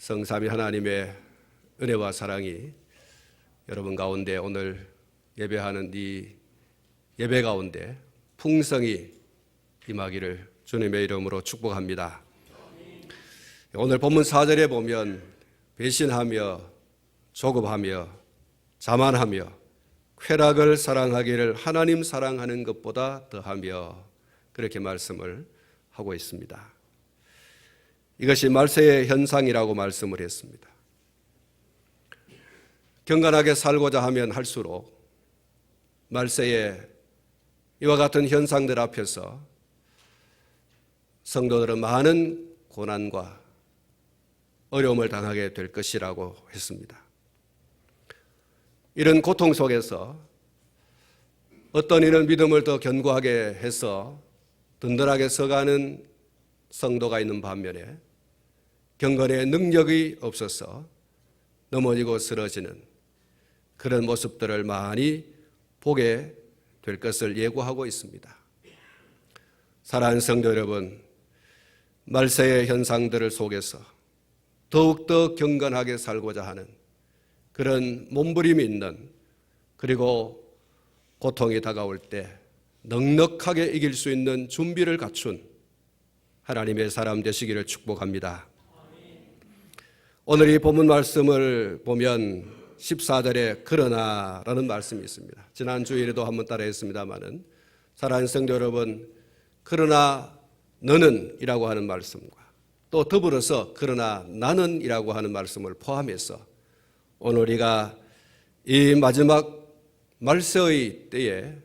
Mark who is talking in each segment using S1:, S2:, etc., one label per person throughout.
S1: 성삼위 하나님의 은혜와 사랑이 여러분 가운데 오늘 예배하는 이 예배 가운데 풍성히 임하기를 주님의 이름으로 축복합니다. 오늘 본문 4절에 보면 배신하며 조급하며 자만하며 쾌락을 사랑하기를 하나님 사랑하는 것보다 더하며 그렇게 말씀을 하고 있습니다. 이것이 말세의 현상이라고 말씀을 했습니다. 경건하게 살고자 하면 할수록 말세의 이와 같은 현상들 앞에서 성도들은 많은 고난과 어려움을 당하게 될 것이라고 했습니다. 이런 고통 속에서 어떤 이는 믿음을 더 견고하게 해서 든든하게 서가는 성도가 있는 반면에 경건의 능력이 없어서 넘어지고 쓰러지는 그런 모습들을 많이 보게 될 것을 예고하고 있습니다. 사랑하는 성도 여러분, 말세의 현상들을 속에서 더욱더 경건하게 살고자 하는 그런 몸부림이 있는, 그리고 고통이 다가올 때 넉넉하게 이길 수 있는 준비를 갖춘 하나님의 사람 되시기를 축복합니다. 오늘 이 본문 말씀을 보면 14절에 그러나라는 말씀이 있습니다. 지난 주일에도 한번 따라했습니다마는 사랑하는 성도 여러분, 그러나 너는 이라고 하는 말씀과 또 더불어서 그러나 나는 이라고 하는 말씀을 포함해서 오늘 우리가 이 마지막 말세의 때에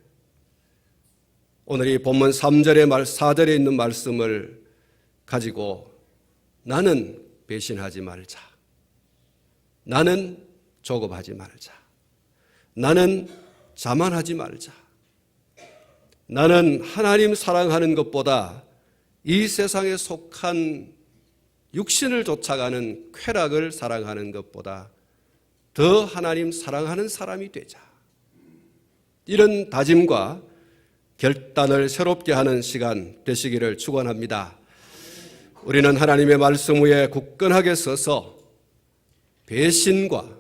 S1: 오늘 이 본문 3절의 4절에 있는 말씀을 가지고 나는 배신하지 말자, 나는 조급하지 말자, 나는 자만하지 말자, 나는 하나님 사랑하는 것보다 이 세상에 속한 육신을 쫓아가는 쾌락을 사랑하는 것보다 더 하나님 사랑하는 사람이 되자, 이런 다짐과 결단을 새롭게 하는 시간 되시기를 축원합니다. 우리는 하나님의 말씀 위에 굳건하게 서서 배신과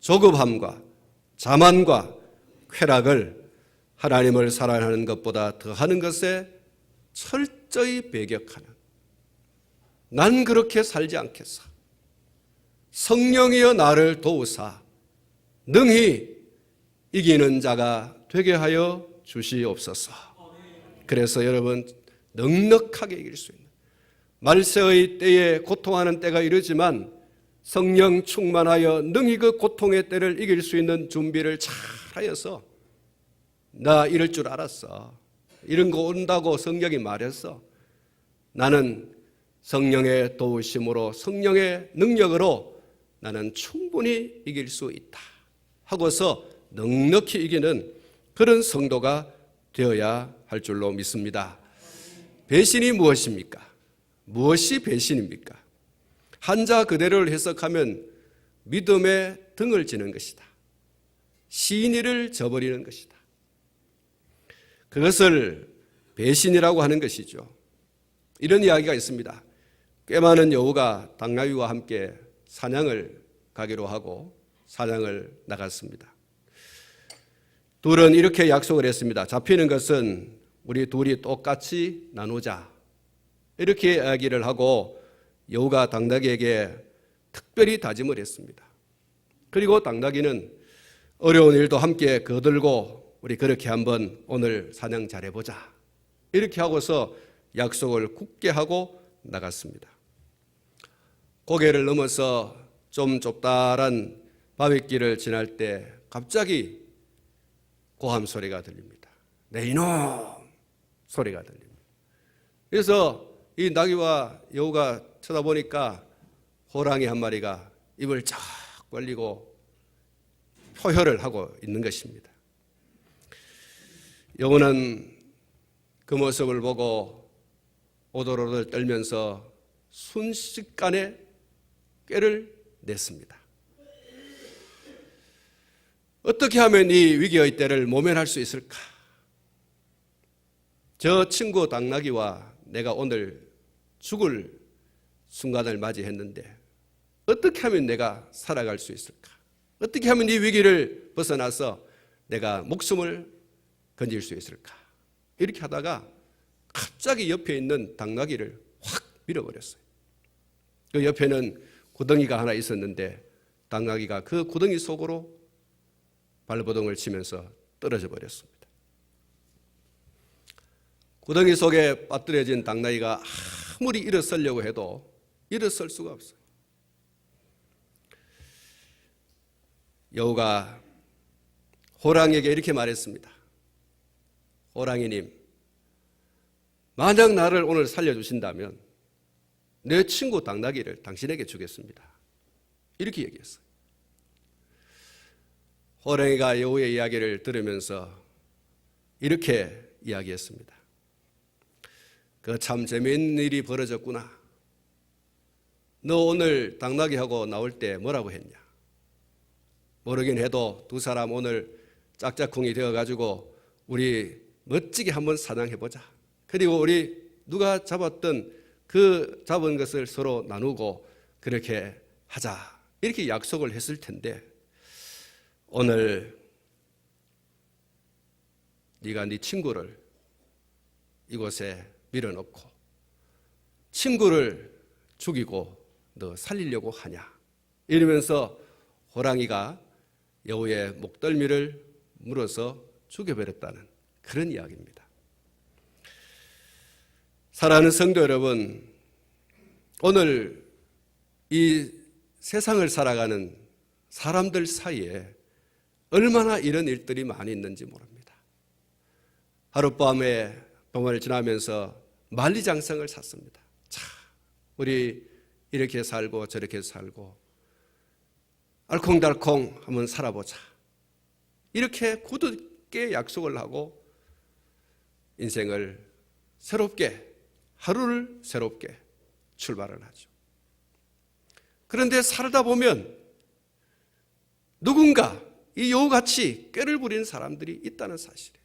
S1: 조급함과 자만과 쾌락을 하나님을 사랑하는 것보다 더하는 것에 철저히 배격하는, 난 그렇게 살지 않겠사, 성령이여 나를 도우사 능히 이기는 자가 되게 하여 주시옵소서. 그래서 여러분 넉넉하게 이길 수 있는, 말세의 때에 고통하는 때가 이르지만 성령 충만하여 능히 그 고통의 때를 이길 수 있는 준비를 잘 하여서, 나 이럴 줄 알았어, 이런 거 온다고 성경이 말했어, 나는 성령의 도우심으로 성령의 능력으로 나는 충분히 이길 수 있다 하고서 넉넉히 이기는 그런 성도가 되어야 할 줄로 믿습니다. 배신이 무엇입니까? 무엇이 배신입니까? 한자 그대로를 해석하면 믿음의 등을 지는 것이다, 신의를 저버리는 것이다, 그것을 배신이라고 하는 것이죠. 이런 이야기가 있습니다. 꽤 많은 여우가 당나귀와 함께 사냥을 가기로 하고 사냥을 나갔습니다. 둘은 이렇게 약속을 했습니다. 잡히는 것은 우리 둘이 똑같이 나누자, 이렇게 이야기를 하고 여우가 당나귀에게 특별히 다짐을 했습니다. 그리고 당나귀는 어려운 일도 함께 거들고 우리 그렇게 한번 오늘 사냥 잘해보자, 이렇게 하고서 약속을 굳게 하고 나갔습니다. 고개를 넘어서 좀 좁다란 바위길을 지날 때 갑자기 고함 소리가 들립니다. 내 이놈 소리가 들립니다. 그래서 이 나귀와 여우가 쳐다보니까 호랑이 한 마리가 입을 쫙 벌리고 표혈을 하고 있는 것입니다. 여우는 그 모습을 보고 오돌오돌 떨면서 순식간에 꾀를 냈습니다. 어떻게 하면 이 위기의 때를 모면할 수 있을까? 저 친구 당나귀와 내가 오늘 죽을 순간을 맞이했는데 어떻게 하면 내가 살아갈 수 있을까? 어떻게 하면 이 위기를 벗어나서 내가 목숨을 건질 수 있을까? 이렇게 하다가 갑자기 옆에 있는 당나귀를 확 밀어버렸어요. 그 옆에는 구덩이가 하나 있었는데 당나귀가 그 구덩이 속으로 발버둥을 치면서 떨어져 버렸습니다. 구덩이 속에 빠뜨려진 당나귀가 아무리 일어서려고 해도 일어설 수가 없어요. 여우가 호랑이에게 이렇게 말했습니다. 호랑이님, 만약 나를 오늘 살려주신다면 내 친구 당나귀를 당신에게 주겠습니다. 이렇게 얘기했어요. 호랑이가 여우의 이야기를 들으면서 이렇게 이야기했습니다. 그 참 재미있는 일이 벌어졌구나. 너 오늘 당나귀하고 나올 때 뭐라고 했냐? 모르긴 해도 두 사람 오늘 짝짝꿍이 되어가지고 우리 멋지게 한번 사냥해보자. 그리고 우리 누가 잡았던 그 잡은 것을 서로 나누고 그렇게 하자. 이렇게 약속을 했을 텐데 오늘 네가 네 친구를 이곳에 밀어넣고 친구를 죽이고 너 살리려고 하냐? 이러면서 호랑이가 여우의 목덜미를 물어서 죽여버렸다는 그런 이야기입니다. 사랑하는 성도 여러분, 오늘 이 세상을 살아가는 사람들 사이에 얼마나 이런 일들이 많이 있는지 모릅니다. 하룻밤에 동안을 지나면서 만리장성을 샀습니다. 자, 우리 이렇게 살고 저렇게 살고 알콩달콩 한번 살아보자. 이렇게 굳게 약속을 하고 인생을 새롭게, 하루를 새롭게 출발을 하죠. 그런데 살다 보면 누군가 이 여우같이 꾀를 부리는 사람들이 있다는 사실이에요.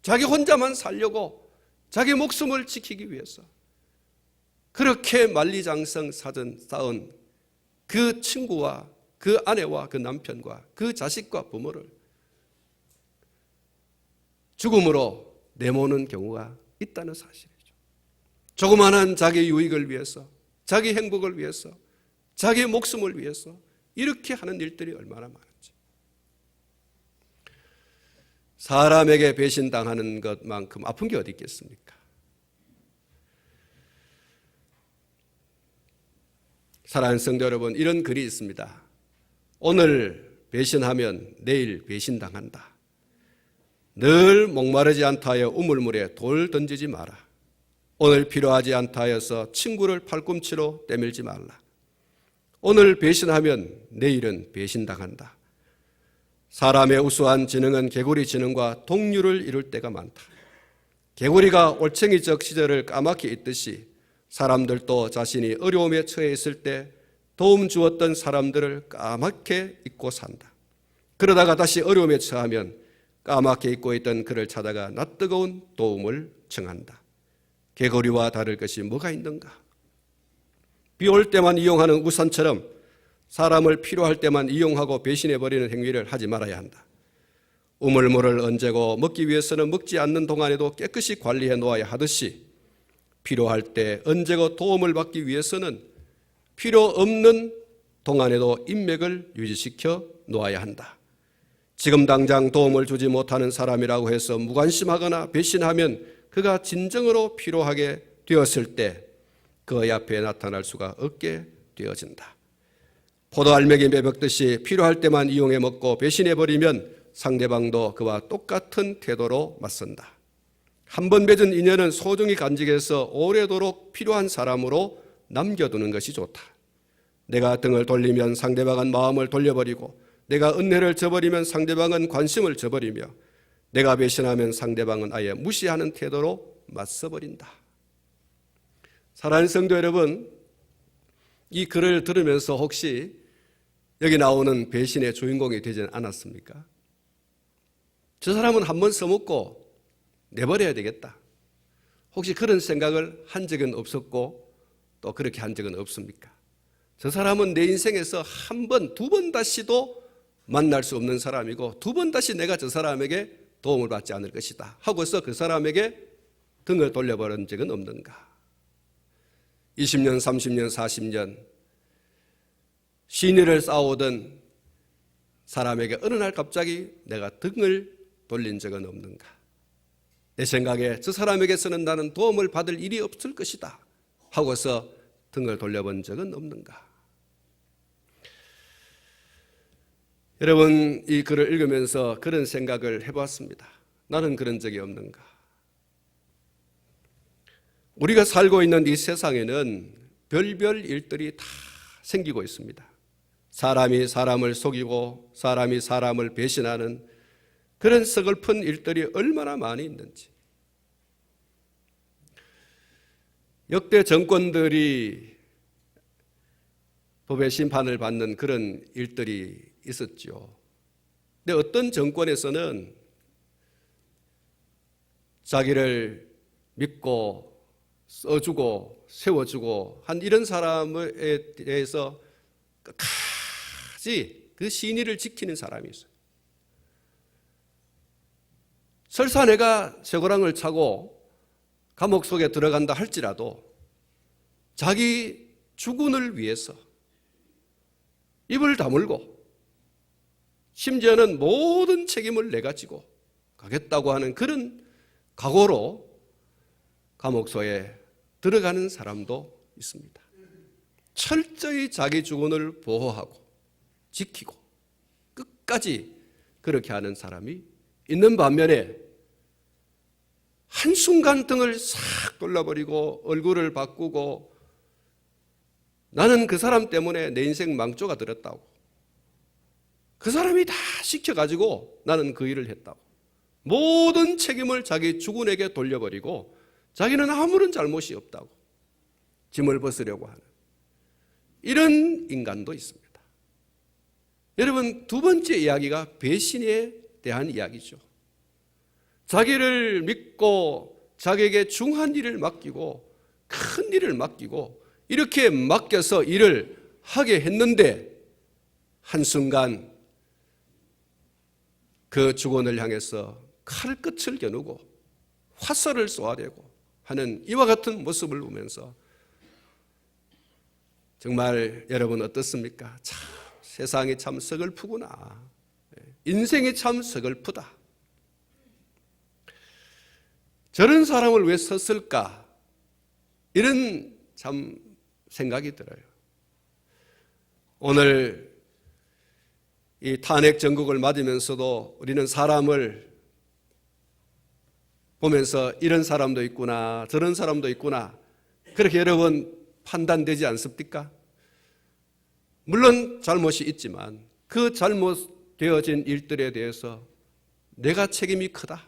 S1: 자기 혼자만 살려고 자기 목숨을 지키기 위해서 그렇게 만리장성 쌓은 그 친구와 그 아내와 그 남편과 그 자식과 부모를 죽음으로 내모는 경우가 있다는 사실이죠. 조그마한 자기 유익을 위해서, 자기 행복을 위해서, 자기 목숨을 위해서 이렇게 하는 일들이 얼마나 많은지. 사람에게 배신당하는 것만큼 아픈 게 어디 있겠습니까? 사랑하는 성도 여러분, 이런 글이 있습니다. 오늘 배신하면 내일 배신당한다. 늘 목마르지 않다 하여 우물물에 돌 던지지 마라. 오늘 필요하지 않다 하여서 친구를 팔꿈치로 때밀지 말라. 오늘 배신하면 내일은 배신당한다. 사람의 우수한 지능은 개구리 지능과 동률을 이룰 때가 많다. 개구리가 올챙이적 시절을 까맣게 잊듯이 사람들도 자신이 어려움에 처해 있을 때 도움 주었던 사람들을 까맣게 잊고 산다. 그러다가 다시 어려움에 처하면 까맣게 잊고 있던 그를 찾아가 낯뜨거운 도움을 청한다. 개구리와 다를 것이 뭐가 있는가? 비 올 때만 이용하는 우산처럼 사람을 필요할 때만 이용하고 배신해버리는 행위를 하지 말아야 한다. 우물물을 얹고 먹기 위해서는 먹지 않는 동안에도 깨끗이 관리해 놓아야 하듯이 필요할 때 얹고 도움을 받기 위해서는 필요 없는 동안에도 인맥을 유지시켜 놓아야 한다. 지금 당장 도움을 주지 못하는 사람이라고 해서 무관심하거나 배신하면 그가 진정으로 필요하게 되었을 때 그의 앞에 나타날 수가 없게 되어진다. 포도알맹이 매벽듯이 필요할 때만 이용해 먹고 배신해버리면 상대방도 그와 똑같은 태도로 맞선다. 한 번 맺은 인연은 소중히 간직해서 오래도록 필요한 사람으로 남겨두는 것이 좋다. 내가 등을 돌리면 상대방은 마음을 돌려버리고 내가 은혜를 저버리면 상대방은 관심을 저버리며 내가 배신하면 상대방은 아예 무시하는 태도로 맞서버린다. 사랑하는 성도 여러분, 이 글을 들으면서 혹시 여기 나오는 배신의 주인공이 되지 않았습니까? 저 사람은 한 번 써먹고 내버려야 되겠다. 혹시 그런 생각을 한 적은 없었고 또 그렇게 한 적은 없습니까? 저 사람은 내 인생에서 한 번, 두 번 다시도 만날 수 없는 사람이고 두 번 다시 내가 저 사람에게 도움을 받지 않을 것이다 하고서 그 사람에게 등을 돌려버린 적은 없는가? 20년, 30년, 40년 신의를 쌓아오던 사람에게 어느 날 갑자기 내가 등을 돌린 적은 없는가? 내 생각에 저 사람에게서는 나는 도움을 받을 일이 없을 것이다 하고서 등을 돌려본 적은 없는가? 여러분, 이 글을 읽으면서 그런 생각을 해봤습니다. 나는 그런 적이 없는가? 우리가 살고 있는 이 세상에는 별별 일들이 다 생기고 있습니다. 사람이 사람을 속이고 사람이 사람을 배신하는 그런 서글픈 일들이 얼마나 많이 있는지. 역대 정권들이 법의 심판을 받는 그런 일들이 있었죠. 근데 어떤 정권에서는 자기를 믿고 써주고 세워주고 한 이런 사람에 대해서 끝까지 그 신의를 지키는 사람이 있어요. 설사 내가 쇠고랑을 차고 감옥 속에 들어간다 할지라도 자기 주군을 위해서 입을 다물고 심지어는 모든 책임을 내가 지고 가겠다고 하는 그런 각오로 감옥소에 들어가는 사람도 있습니다. 철저히 자기 주군을 보호하고 지키고 끝까지 그렇게 하는 사람이 있는 반면에 한순간 등을 싹 돌려버리고 얼굴을 바꾸고 나는 그 사람 때문에 내 인생 망조가 들었다고, 그 사람이 다 시켜가지고 나는 그 일을 했다고 모든 책임을 자기 주군에게 돌려버리고 자기는 아무런 잘못이 없다고 짐을 벗으려고 하는 이런 인간도 있습니다. 여러분, 두 번째 이야기가 배신에 대한 이야기죠. 자기를 믿고 자기에게 중한 일을 맡기고 큰 일을 맡기고 이렇게 맡겨서 일을 하게 했는데 한순간 그 주군을 향해서 칼끝을 겨누고 화살을 쏘아대고 하는 이와 같은 모습을 보면서 정말 여러분 어떻습니까? 참 세상이 참 서글프구나. 인생이 참 서글프다. 저런 사람을 왜 썼을까? 이런 참 생각이 들어요. 오늘 이 탄핵 전국을 맞으면서도 우리는 사람을 보면서 이런 사람도 있구나, 저런 사람도 있구나, 그렇게 여러분 판단되지 않습니까? 물론 잘못이 있지만 그 잘못되어진 일들에 대해서 내가 책임이 크다,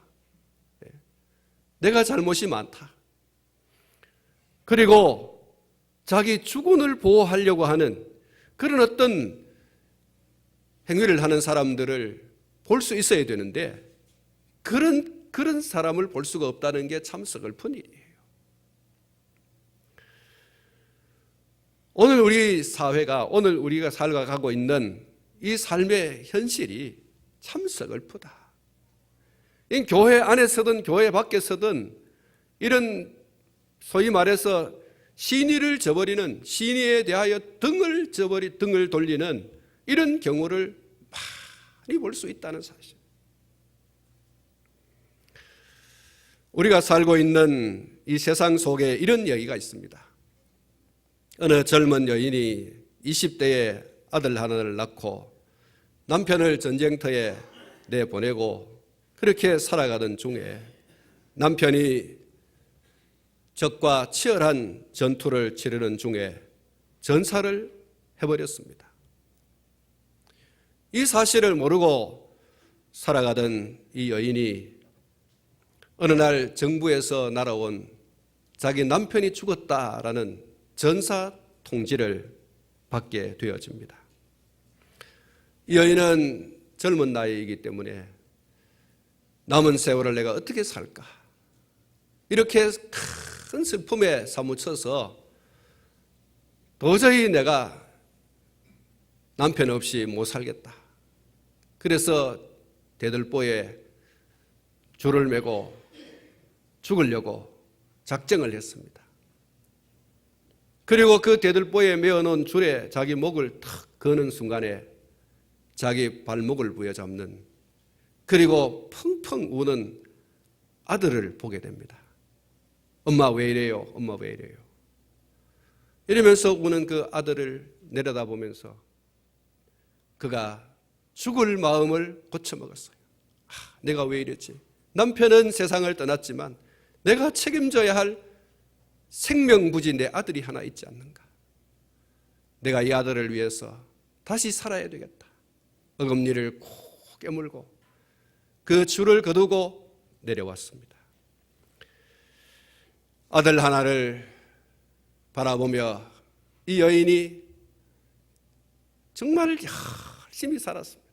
S1: 내가 잘못이 많다, 그리고 자기 주군을 보호하려고 하는 그런 어떤 행위를 하는 사람들을 볼 수 있어야 되는데 그런 사람을 볼 수가 없다는 게 참 서글픈 일이에요. 오늘 우리 사회가, 오늘 우리가 살아가고 있는 이 삶의 현실이 참 서글프다. 이 교회 안에서든 교회 밖에서든 이런 소위 말해서 신의를 저버리는, 신의에 대하여 등을 돌리는 이런 경우를 많이 볼 수 있다는 사실. 우리가 살고 있는 이 세상 속에 이런 얘기가 있습니다. 어느 젊은 여인이 20대에 아들 하나를 낳고 남편을 전쟁터에 내보내고 그렇게 살아가던 중에 남편이 적과 치열한 전투를 치르는 중에 전사를 해버렸습니다. 이 사실을 모르고 살아가던 이 여인이 어느 날 정부에서 날아온 자기 남편이 죽었다라는 전사 통지를 받게 되어집니다. 이 여인은 젊은 나이이기 때문에 남은 세월을 내가 어떻게 살까? 이렇게 큰 슬픔에 사무쳐서 도저히 내가 남편 없이 못 살겠다. 그래서 대들보에 줄을 메고 죽으려고 작정을 했습니다. 그리고 그 대들보에 메어놓은 줄에 자기 목을 탁 거는 순간에 자기 발목을 부여잡는, 그리고 펑펑 우는 아들을 보게 됩니다. 엄마 왜 이래요? 엄마 왜 이래요? 이러면서 우는 그 아들을 내려다보면서 그가 죽을 마음을 고쳐먹었어요. 내가 왜 이랬지? 남편은 세상을 떠났지만 내가 책임져야 할 생명부지 내 아들이 하나 있지 않는가? 내가 이 아들을 위해서 다시 살아야 되겠다. 어금니를 콕 깨물고 그 줄을 거두고 내려왔습니다. 아들 하나를 바라보며 이 여인이 정말 열심히 살았습니다.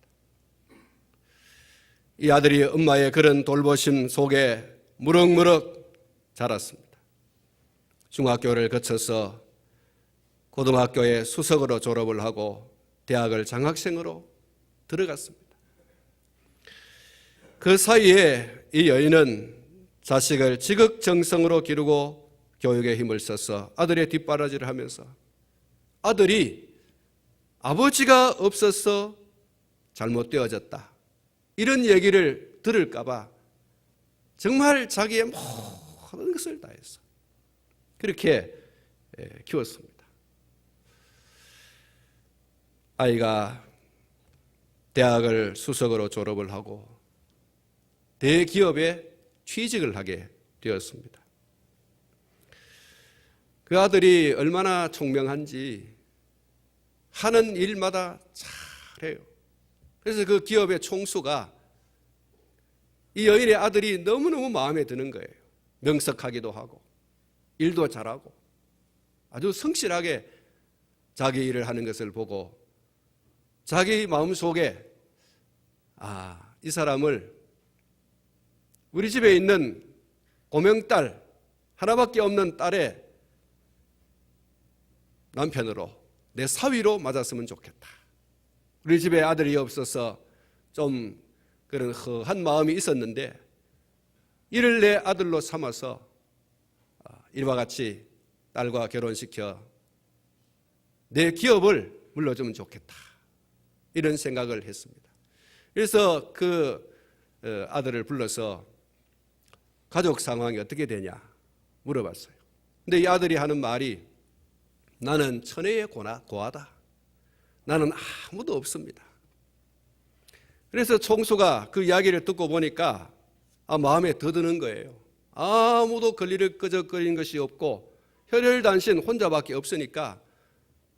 S1: 이 아들이 엄마의 그런 돌보심 속에 무럭무럭 자랐습니다. 중학교를 거쳐서 고등학교에 수석으로 졸업을 하고 대학을 장학생으로 들어갔습니다. 그 사이에 이 여인은 자식을 지극정성으로 기르고 교육에 힘을 써서 아들의 뒷바라지를 하면서 아들이 아버지가 없어서 잘못되어졌다, 이런 얘기를 들을까 봐 정말 자기의 모든 것을 다했어. 그렇게 키웠습니다. 아이가 대학을 수석으로 졸업을 하고 대기업에 취직을 하게 되었습니다. 그 아들이 얼마나 총명한지 하는 일마다 잘해요. 그래서 그 기업의 총수가 이 여인의 아들이 너무너무 마음에 드는 거예요. 명석하기도 하고 일도 잘하고 아주 성실하게 자기 일을 하는 것을 보고 자기 마음속에 이 사람을 우리 집에 있는 고명딸 하나밖에 없는 딸의 남편으로 내 사위로 맞았으면 좋겠다. 우리 집에 아들이 없어서 좀 그런 허한 마음이 있었는데 이를 내 아들로 삼아서 이와 같이 딸과 결혼시켜 내 기업을 물려주면 좋겠다, 이런 생각을 했습니다. 그래서 그 아들을 불러서 가족 상황이 어떻게 되냐 물어봤어요. 근데 이 아들이 하는 말이 나는 천혜의 고아다. 나는 아무도 없습니다. 그래서 총수가 그 이야기를 듣고 보니까 마음에 더 드는 거예요. 아무도 권리를 끄적거리는 것이 없고 혈혈단신 혼자밖에 없으니까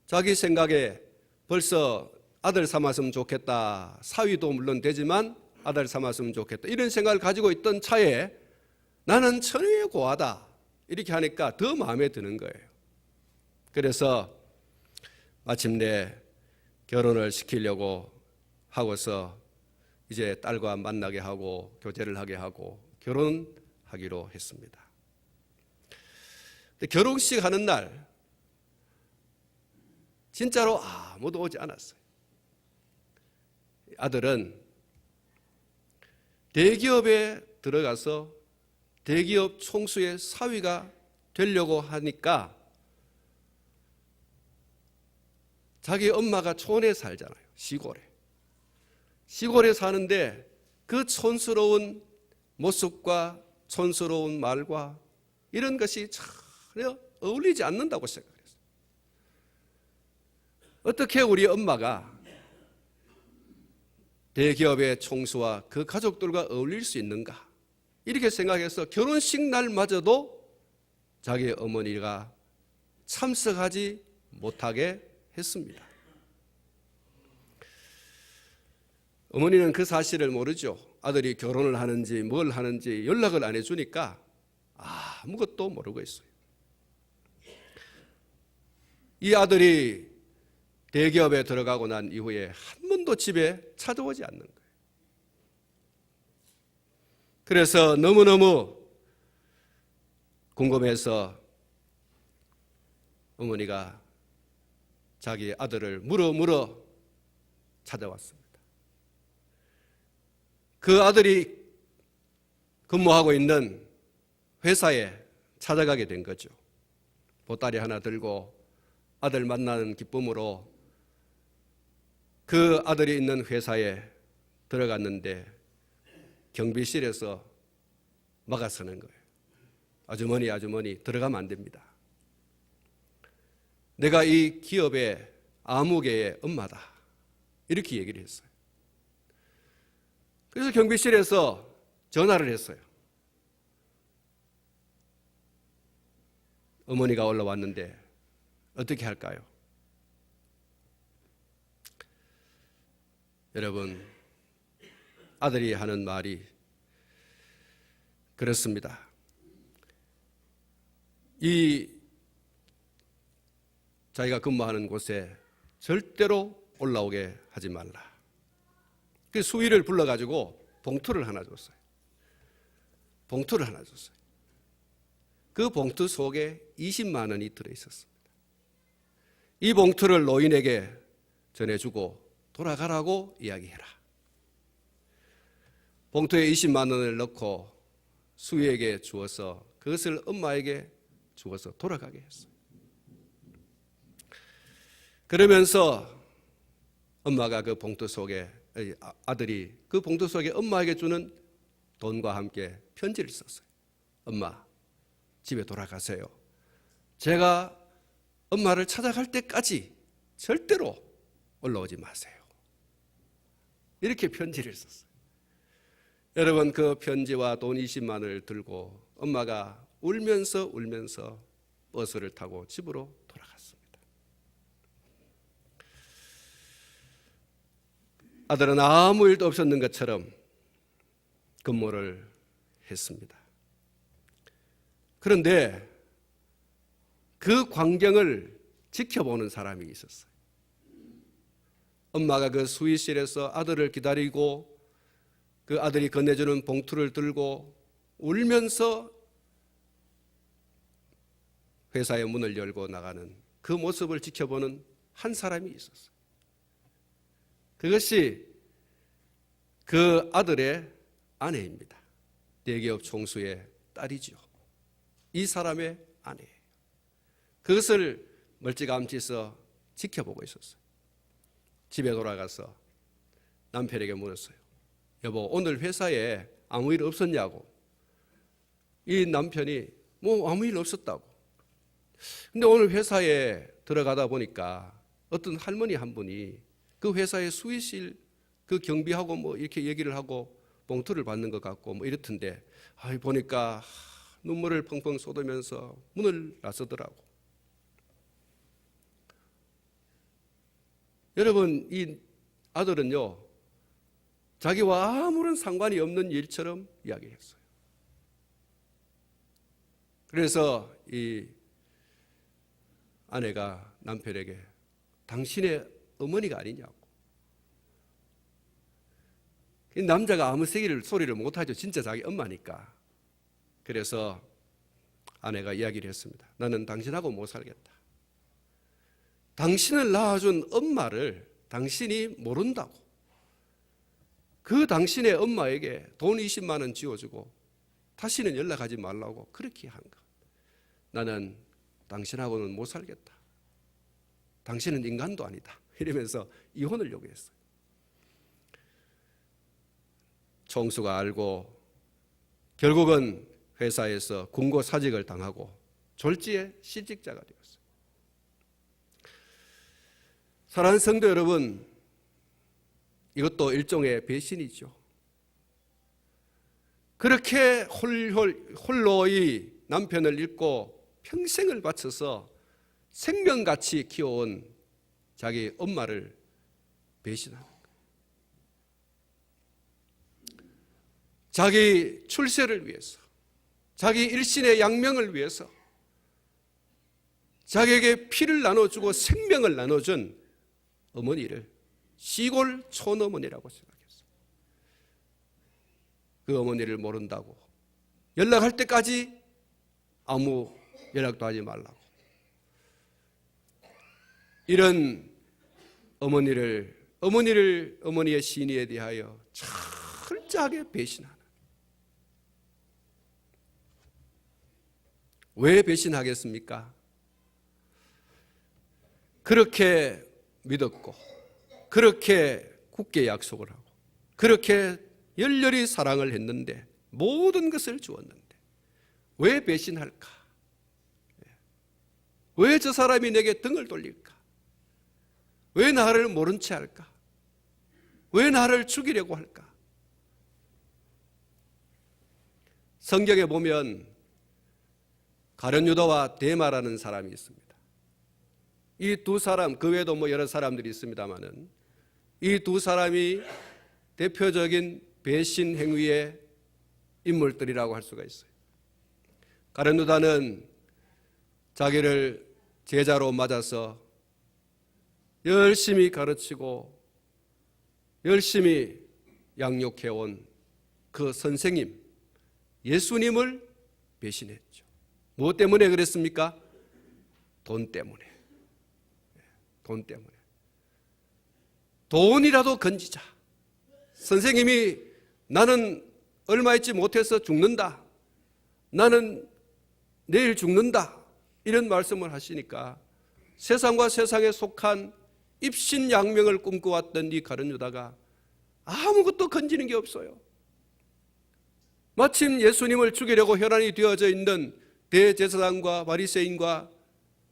S1: 자기 생각에 벌써 아들 삼았으면 좋겠다, 사위도 물론 되지만 아들 삼았으면 좋겠다, 이런 생각을 가지고 있던 차에 나는 천혜의 고아다 이렇게 하니까 더 마음에 드는 거예요. 그래서 마침내 결혼을 시키려고 하고서 이제 딸과 만나게 하고 교제를 하게 하고 결혼하기로 했습니다. 결혼식 하는 날 진짜로 아무도 오지 않았어요. 아들은 대기업에 들어가서 대기업 총수의 사위가 되려고 하니까 자기 엄마가 촌에 살잖아요. 시골에 사는데 그 촌스러운 모습과 촌스러운 말과 이런 것이 전혀 어울리지 않는다고 생각했어요. 어떻게 우리 엄마가 대기업의 총수와 그 가족들과 어울릴 수 있는가, 이렇게 생각해서 결혼식 날마저도 자기 어머니가 참석하지 못하게 했습니다. 어머니는 그 사실을 모르죠. 아들이 결혼을 하는지 뭘 하는지 연락을 안 해주니까 아무것도 모르고 있어요. 이 아들이 대기업에 들어가고 난 이후에 한 번도 집에 찾아오지 않는 거예요. 그래서 너무너무 궁금해서 어머니가 자기 아들을 물어 찾아왔습니다. 그 아들이 근무하고 있는 회사에 찾아가게 된 거죠. 보따리 하나 들고 아들 만나는 기쁨으로 그 아들이 있는 회사에 들어갔는데 경비실에서 막아서는 거예요. 아주머니 들어가면 안 됩니다. 내가 이 기업의 아무개의 엄마다, 이렇게 얘기를 했어요. 그래서 경비실에서 전화를 했어요. 어머니가 올라왔는데 어떻게 할까요? 여러분, 아들이 하는 말이 그렇습니다. 이 자기가 근무하는 곳에 절대로 올라오게 하지 말라. 그 수위를 불러가지고 봉투를 하나 줬어요. 그 봉투 속에 20만 원이 들어있었습니다. 이 봉투를 노인에게 전해주고 돌아가라고 이야기해라. 봉투에 20만 원을 넣고 수위에게 주어서 그것을 엄마에게 주어서 돌아가게 했어요. 그러면서 엄마가 그 봉투 속에, 아들이 그 봉투 속에 엄마에게 주는 돈과 함께 편지를 썼어요. 엄마, 집에 돌아가세요. 제가 엄마를 찾아갈 때까지 절대로 올라오지 마세요. 이렇게 편지를 썼어요. 여러분, 그 편지와 돈 20만 원을 들고 엄마가 울면서 버스를 타고 집으로 돌아갔습니다. 아들은 아무 일도 없었는 것처럼 근무를 했습니다. 그런데 그 광경을 지켜보는 사람이 있었어요. 엄마가 그 수의실에서 아들을 기다리고 그 아들이 건네주는 봉투를 들고 울면서 회사의 문을 열고 나가는 그 모습을 지켜보는 한 사람이 있었어요. 그것이 그 아들의 아내입니다. 대기업 총수의 딸이죠. 이 사람의 아내예요. 그것을 멀찌감치서 지켜보고 있었어요. 집에 돌아가서 남편에게 물었어요. 여보, 오늘 회사에 아무 일 없었냐고. 이 남편이 뭐 아무 일 없었다고. 근데 오늘 회사에 들어가다 보니까 어떤 할머니 한 분이 그 회사의 수의실 그 경비하고 뭐 이렇게 얘기를 하고 봉투를 받는 것 같고 뭐 이렇던데, 보니까 눈물을 펑펑 쏟으면서 문을 나서더라고. 여러분, 이 아들은요, 자기와 아무런 상관이 없는 일처럼 이야기했어요. 그래서 이 아내가 남편에게 당신의 어머니가 아니냐고. 이 남자가 아무 소리를 못하죠. 진짜 자기 엄마니까. 그래서 아내가 이야기를 했습니다. 나는 당신하고 못 살겠다. 당신을 낳아준 엄마를 당신이 모른다고. 그 당신의 엄마에게 돈 20만 원 지어주고 다시는 연락하지 말라고 그렇게 한 것. 나는 당신하고는 못 살겠다. 당신은 인간도 아니다. 이러면서 이혼을 요구했어요. 총수가 알고 결국은 회사에서 군고사직을 당하고 졸지에 실직자가 되었어요. 사랑하는 성도 여러분, 이것도 일종의 배신이죠. 그렇게 홀로 이 남편을 잃고 평생을 바쳐서 생명같이 키워온 자기 엄마를 배신하는 거예요. 자기 출세를 위해서, 자기 일신의 양명을 위해서 자기에게 피를 나눠주고 생명을 나눠준 어머니를 시골 촌어머니라고 생각했어요. 그 어머니를 모른다고, 연락할 때까지 아무 연락도 하지 말라고. 이런 어머니의 시인에 대하여 철저하게 배신하는. 왜 배신하겠습니까? 그렇게 믿었고, 그렇게 굳게 약속을 하고, 그렇게 열렬히 사랑을 했는데, 모든 것을 주었는데 왜 배신할까? 왜 저 사람이 내게 등을 돌릴까? 왜 나를 모른 채 할까? 왜 나를 죽이려고 할까? 성경에 보면 가룟 유다와 데마라는 사람이 있습니다. 이 두 사람, 그 외에도 여러 사람들이 있습니다만은 이 두 사람이 대표적인 배신 행위의 인물들이라고 할 수가 있어요. 가룟 유다는 자기를 제자로 맞아서 열심히 가르치고 열심히 양육해온 그 선생님 예수님을 배신했죠. 무엇 때문에 그랬습니까? 돈 때문에. 돈 때문에. 돈이라도 건지자. 선생님이 나는 얼마 있지 못해서 죽는다. 나는 내일 죽는다. 이런 말씀을 하시니까 세상과 세상에 속한 입신양명을 꿈꿔왔던 이 가룟 유다가 아무것도 건지는 게 없어요. 마침 예수님을 죽이려고 혈안이 되어져 있는 대제사장과 바리새인과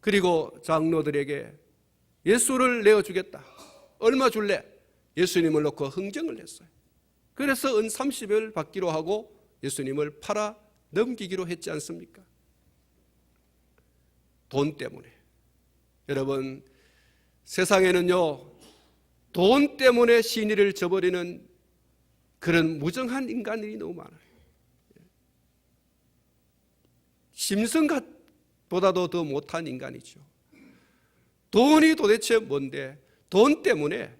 S1: 그리고 장로들에게 예수를 내어주겠다. 얼마 줄래? 예수님을 놓고 흥정을 했어요. 그래서 은 30을 받기로 하고 예수님을 팔아 넘기기로 했지 않습니까? 돈 때문에. 여러분, 세상에는요, 돈 때문에 신의를 저버리는 그런 무정한 인간들이 너무 많아요. 심성보다도 더 못한 인간이죠. 돈이 도대체 뭔데 돈 때문에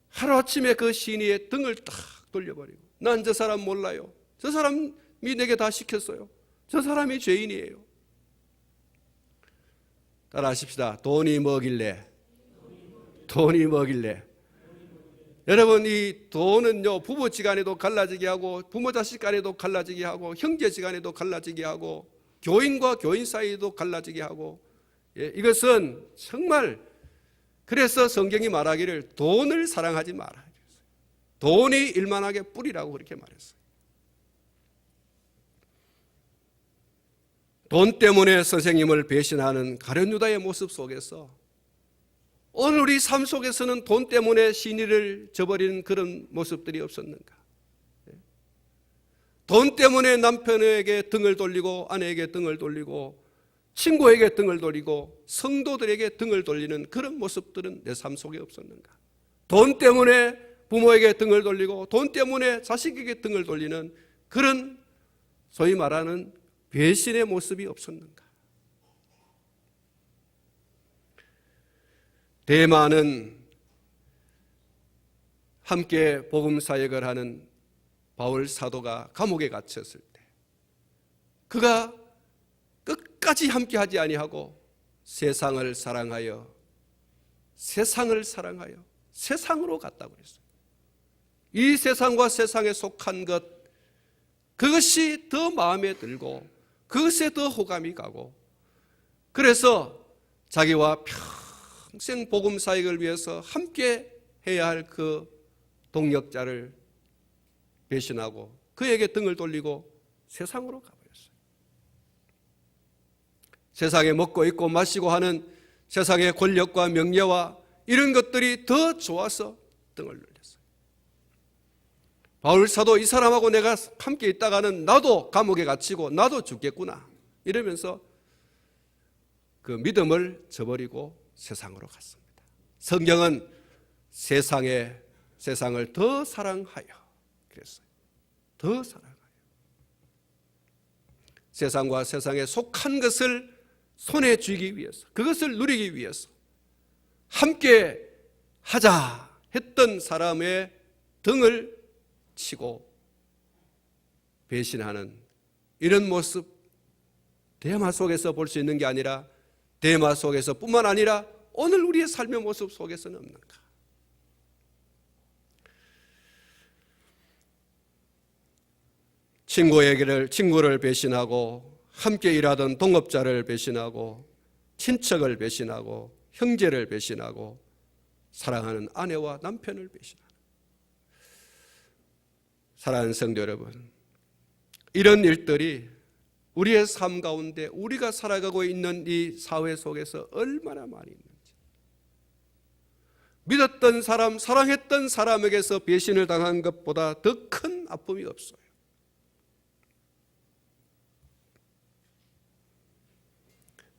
S1: 하루아침에 그 신의의 등을 딱 돌려버리고 난 저 사람 몰라요. 저 사람이 내게 다 시켰어요. 저 사람이 죄인이에요. 따라하십시다. 돈이 뭐길래? 돈이 뭐길래? 여러분, 이 돈은요, 부부지간에도 갈라지게 하고 부모 자식 간에도 갈라지게 하고 형제지간에도 갈라지게 하고 교인과 교인 사이에도 갈라지게 하고, 이것은 정말, 그래서 성경이 말하기를 돈을 사랑하지 마라. 돈이 일만하게 뿌리라고 그렇게 말했어요. 돈 때문에 선생님을 배신하는 가룟 유다의 모습 속에서 오늘 우리 삶 속에서는 돈 때문에 신의를 저버리는 그런 모습들이 없었는가? 돈 때문에 남편에게 등을 돌리고 아내에게 등을 돌리고 친구에게 등을 돌리고 성도들에게 등을 돌리는 그런 모습들은 내 삶 속에 없었는가? 돈 때문에 부모에게 등을 돌리고 돈 때문에 자식에게 등을 돌리는 그런 소위 말하는 배신의 모습이 없었는가? 대마는 함께 복음 사역을 하는 바울 사도가 감옥에 갇혔을 때 그가 끝까지 함께하지 아니하고 세상을 사랑하여 세상으로 갔다고 그랬어요. 이 세상과 세상에 속한 것, 그것이 더 마음에 들고 그것에 더 호감이 가고, 그래서 자기와 평생 복음 사역을 위해서 함께 해야 할 그 동역자를 배신하고 그에게 등을 돌리고 세상으로 가버렸어요. 세상에 먹고 입고 마시고 하는 세상의 권력과 명예와 이런 것들이 더 좋아서 등을 돌렸어요. 바울 사도 이 사람하고 내가 함께 있다가는 나도 감옥에 갇히고 나도 죽겠구나 이러면서 그 믿음을 저버리고 세상으로 갔습니다. 성경은 세상을 더 사랑하여 그랬어요. 더 사랑하여. 세상과 세상에 속한 것을 손에 쥐기 위해서, 그것을 누리기 위해서 함께 하자 했던 사람의 등을 치고 배신하는 이런 모습, 대마 속에서 볼 수 있는 게 아니라 대마 속에서 뿐만 아니라 오늘 우리의 삶의 모습 속에서는 없는가? 친구를 배신하고 함께 일하던 동업자를 배신하고 친척을 배신하고 형제를 배신하고 사랑하는 아내와 남편을 배신하는, 사랑하는 성도 여러분, 이런 일들이 우리의 삶 가운데 우리가 살아가고 있는 이 사회 속에서 얼마나 많이 있는지, 믿었던 사람, 사랑했던 사람에게서 배신을 당한 것보다 더 큰 아픔이 없어요.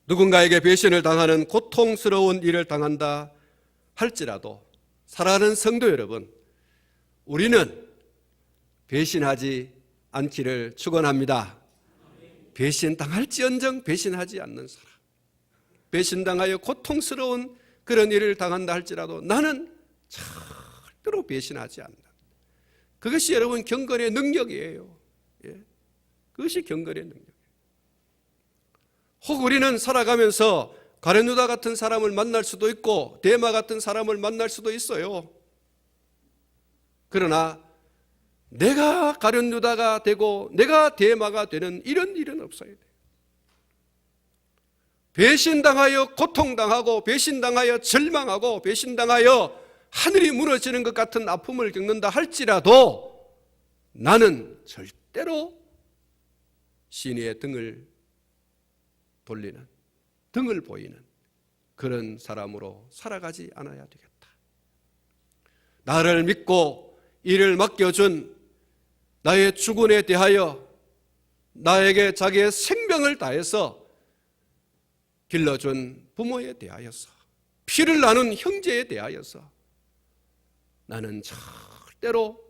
S1: 누군가에게 배신을 당하는 고통스러운 일을 당한다 할지라도 사랑하는 성도 여러분, 우리는 배신하지 않기를 축원합니다. 배신당할지언정 배신하지 않는 사람, 배신당하여 고통스러운 그런 일을 당한다 할지라도 나는 절대로 배신하지 않는다. 그것이 여러분 경건의 능력이에요. 예? 그것이 경건의 능력이에요. 혹 우리는 살아가면서 가룟유다 같은 사람을 만날 수도 있고 데마 같은 사람을 만날 수도 있어요. 그러나 내가 가룟유다가 되고 내가 데마가 되는 이런 일은 없어야 돼요. 배신당하여 고통당하고 배신당하여 절망하고 배신당하여 하늘이 무너지는 것 같은 아픔을 겪는다 할지라도 나는 절대로 신의 등을 돌리는, 등을 보이는 그런 사람으로 살아가지 않아야 되겠다. 나를 믿고 일을 맡겨준 나의 주군에 대하여 나에게 자기의 생명을 다해서 길러준 부모에 대하여서 피를 나눈 형제에 대하여서 나는 절대로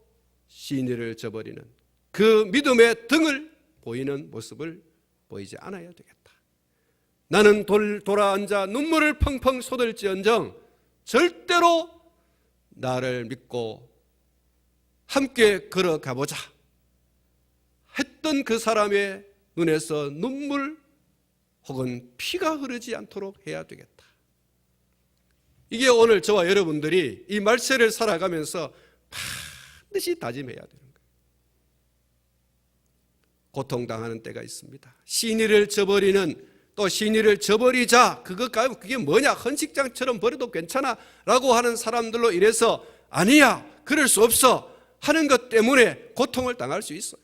S1: 신의를 저버리는 그 믿음의 등을 보이는 모습을 보이지 않아야 되겠다. 나는 돌아앉아 눈물을 펑펑 쏟을지언정 절대로 나를 믿고 함께 걸어가보자 했던 그 사람의 눈에서 눈물 혹은 피가 흐르지 않도록 해야 되겠다. 이게 오늘 저와 여러분들이 이 말세를 살아가면서 반드시 다짐해야 되는 거예요. 고통당하는 때가 있습니다. 신의를 저버리는, 또 신의를 저버리자, 그게 뭐냐, 헌식장처럼 버려도 괜찮아 라고 하는 사람들로 인해서 아니야, 그럴 수 없어 하는 것 때문에 고통을 당할 수 있어요.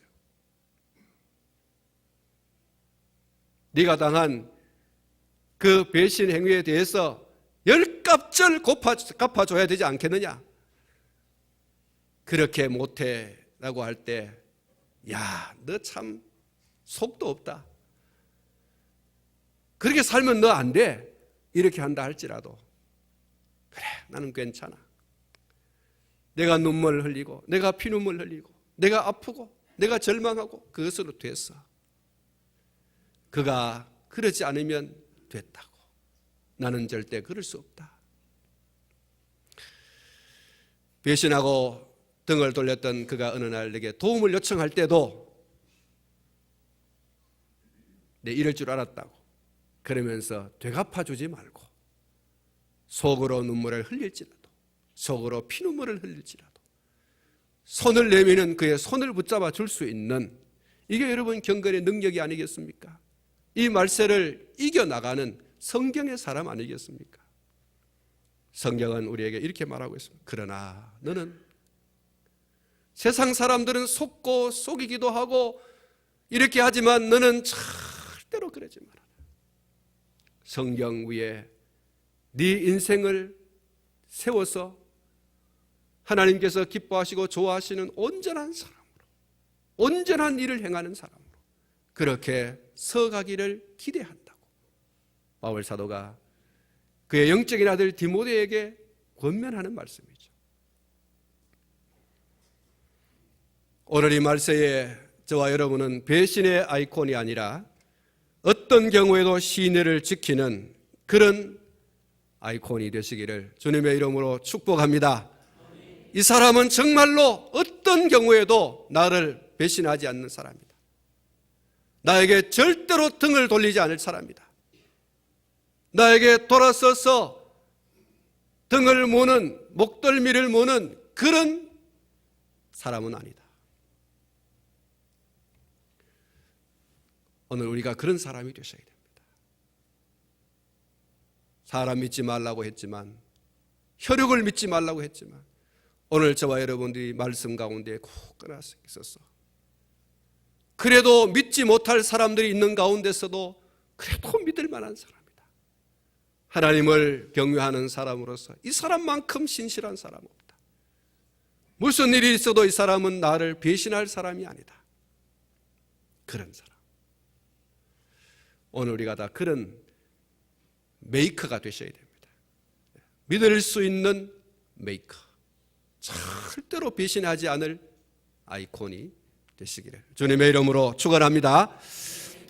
S1: 네가 당한 그 배신 행위에 대해서 10값절 갚아줘야 되지 않겠느냐. 그렇게 못해 라고 할 때, 야, 너 참 속도 없다, 그렇게 살면 너 안 돼, 이렇게 한다 할지라도 그래, 나는 괜찮아. 내가 눈물 흘리고 내가 피눈물 흘리고 내가 아프고 내가 절망하고 그것으로 됐어. 그가 그러지 않으면 됐다고. 나는 절대 그럴 수 없다. 배신하고 등을 돌렸던 그가 어느 날 내게 도움을 요청할 때도 내 이럴 줄 알았다고 그러면서 되갚아주지 말고 속으로 눈물을 흘릴지라도, 속으로 피눈물을 흘릴지라도 손을 내미는 그의 손을 붙잡아 줄 수 있는, 이게 여러분 경건의 능력이 아니겠습니까? 이 말세를 이겨나가는 성경의 사람 아니겠습니까? 성경은 우리에게 이렇게 말하고 있습니다. 그러나 너는, 세상 사람들은 속고 속이기도 하고 이렇게 하지만 너는 절대로 그러지 마라. 성경 위에 네 인생을 세워서 하나님께서 기뻐하시고 좋아하시는 온전한 사람으로, 온전한 일을 행하는 사람으로 그렇게 서가기를 기대한다고 바울 사도가 그의 영적인 아들 디모데에게 권면하는 말씀이죠. 오늘 이 말세에 저와 여러분은 배신의 아이콘이 아니라 어떤 경우에도 신의를 지키는 그런 아이콘이 되시기를 주님의 이름으로 축복합니다. 이 사람은 정말로 어떤 경우에도 나를 배신하지 않는 사람이다. 나에게 절대로 등을 돌리지 않을 사람이다. 나에게 돌아서서 등을 모는, 목덜미를 모는 그런 사람은 아니다. 오늘 우리가 그런 사람이 되셔야 됩니다. 사람 믿지 말라고 했지만, 혈육을 믿지 말라고 했지만, 오늘 저와 여러분들이 말씀 가운데 꼭 끊어 있어서 그래도 믿지 못할 사람들이 있는 가운데서도 그래도 믿을 만한 사람이다. 하나님을 경외하는 사람으로서 이 사람만큼 신실한 사람 없다. 무슨 일이 있어도 이 사람은 나를 배신할 사람이 아니다. 그런 사람. 오늘 우리가 다 그런 메이커가 되셔야 됩니다. 믿을 수 있는 메이커. 절대로 배신하지 않을 아이콘이 되시기를 주님의 이름으로 축원합니다.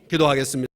S1: 기도하겠습니다.